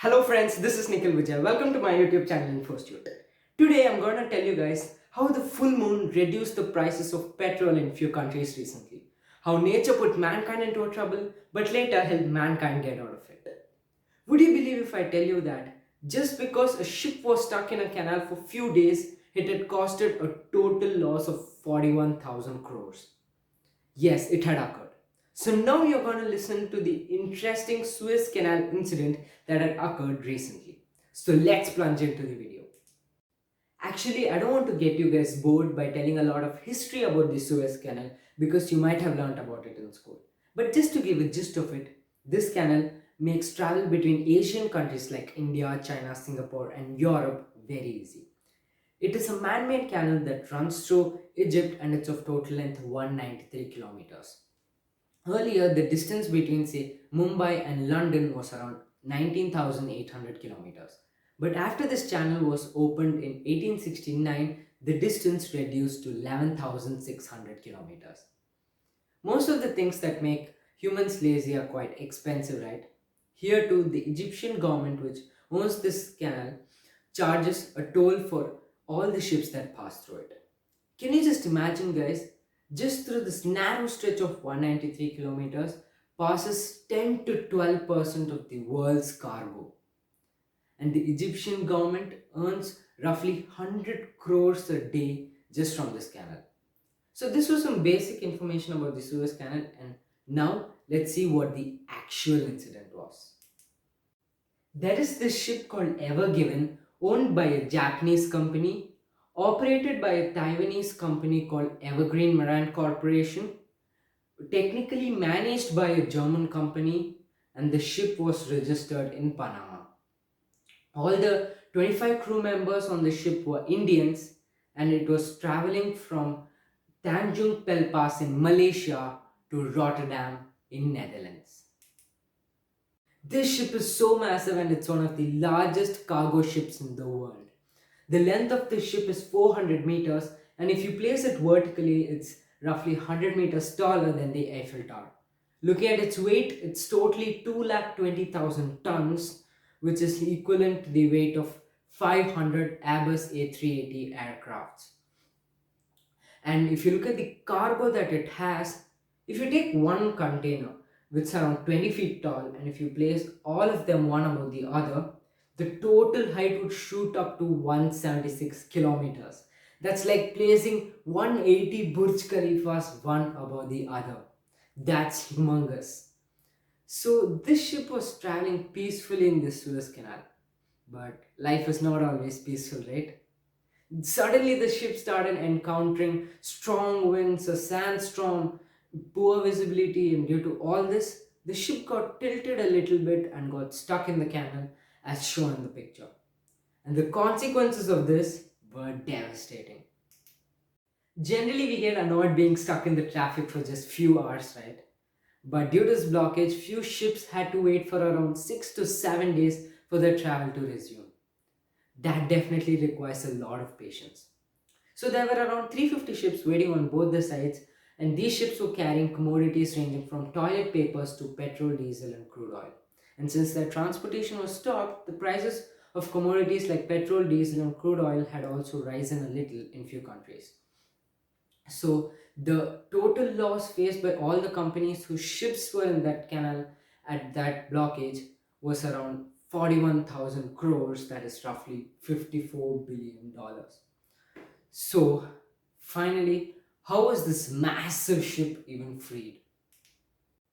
Hello friends, this is Nikhil Vijay. Welcome to my YouTube channel InfoStudent. Today I'm going to tell you guys how the full moon reduced the prices of petrol in few countries recently. How nature put mankind into trouble but later helped mankind get out of it. Would you believe if I tell you that just because a ship was stuck in a canal for few days, it had costed a total loss of 41,000 crores? Yes, it had occurred. So now you're going to listen to the interesting Suez Canal incident that had occurred recently. So let's plunge into the video. Actually, I don't want to get you guys bored by telling a lot of history about the Suez Canal because you might have learnt about it in school. But just to give a gist of it, this canal makes travel between Asian countries like India, China, Singapore, and Europe very easy. It is a man-made canal that runs through Egypt and it's of total length 193 kilometers. Earlier, the distance between, say, Mumbai and London was around 19,800 kilometers. But after this channel was opened in 1869, the distance reduced to 11,600 kilometers. Most of the things that make humans lazy are quite expensive, right? Here too, the Egyptian government, which owns this canal, charges a toll for all the ships that pass through it. Can you just imagine, guys? Just through this narrow stretch of 193 kilometers passes 10 to 12% of the world's cargo. And the Egyptian government earns roughly 100 crores a day just from this canal. So this was some basic information about the Suez Canal, and now let's see what the actual incident was. There is this ship called Ever Given, owned by a Japanese company, operated by a Taiwanese company called Evergreen Marine Corporation, technically managed by a German company, and the ship was registered in Panama. All the 25 crew members on the ship were Indians, and it was traveling from Tanjung Pelpas in Malaysia to Rotterdam in Netherlands. This ship is so massive and it's one of the largest cargo ships in the world. The length of this ship is 400 meters, and if you place it vertically, it's roughly 100 meters taller than the Eiffel Tower. Looking at its weight, it's totally 220,000 tons, which is equivalent to the weight of 500 Airbus A380 aircrafts. And if you look at the cargo that it has, if you take one container which is around 20 feet tall and if you place all of them one above the other, the total height would shoot up to 176 kilometers. That's like placing 180 Burj Khalifas one above the other. That's humongous. So this ship was traveling peacefully in the Suez Canal. But life is not always peaceful, right? Suddenly the ship started encountering strong winds, a sandstorm, poor visibility, and due to all this, the ship got tilted a little bit and got stuck in the canal as shown in the picture. And the consequences of this were devastating. Generally, we get annoyed being stuck in the traffic for just few hours, right? But due to this blockage, few ships had to wait for around 6 to 7 days for their travel to resume. That definitely requires a lot of patience. So there were around 350 ships waiting on both the sides, and these ships were carrying commodities ranging from toilet papers to petrol, diesel, and crude oil. And since their transportation was stopped, the prices of commodities like petrol, diesel, and crude oil had also risen a little in few countries. So the total loss faced by all the companies whose ships were in that canal at that blockage was around 41,000 crores, that is roughly $54 billion. So finally, how was this massive ship even freed?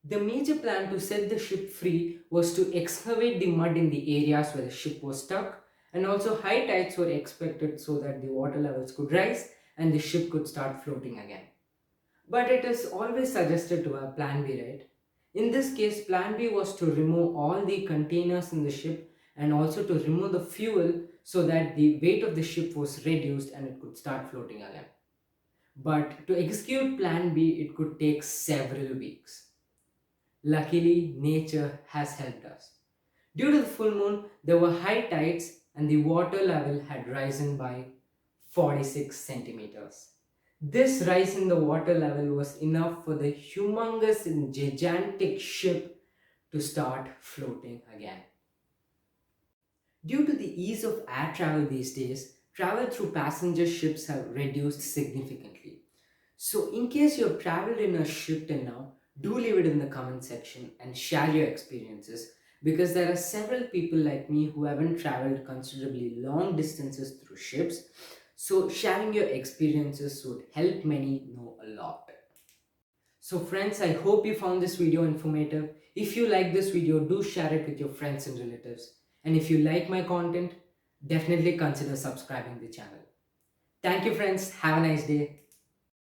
The major plan to set the ship free was to excavate the mud in the areas where the ship was stuck, and also high tides were expected so that the water levels could rise and the ship could start floating again. But it is always suggested to have plan B, right? In this case, plan B was to remove all the containers in the ship and also to remove the fuel so that the weight of the ship was reduced and it could start floating again. But to execute plan B, it could take several weeks. Luckily, nature has helped us. Due to the full moon, there were high tides and the water level had risen by 46 centimeters. This rise in the water level was enough for the humongous and gigantic ship to start floating again. Due to the ease of air travel these days, travel through passenger ships have reduced significantly. So, in case you have traveled in a ship till now, do leave it in the comment section and share your experiences because there are several people like me who haven't traveled considerably long distances through ships. So, sharing your experiences would help many know a lot. So, friends, I hope you found this video informative. If you like this video, do share it with your friends and relatives. And if you like my content, definitely consider subscribing the channel. Thank you, friends. Have a nice day.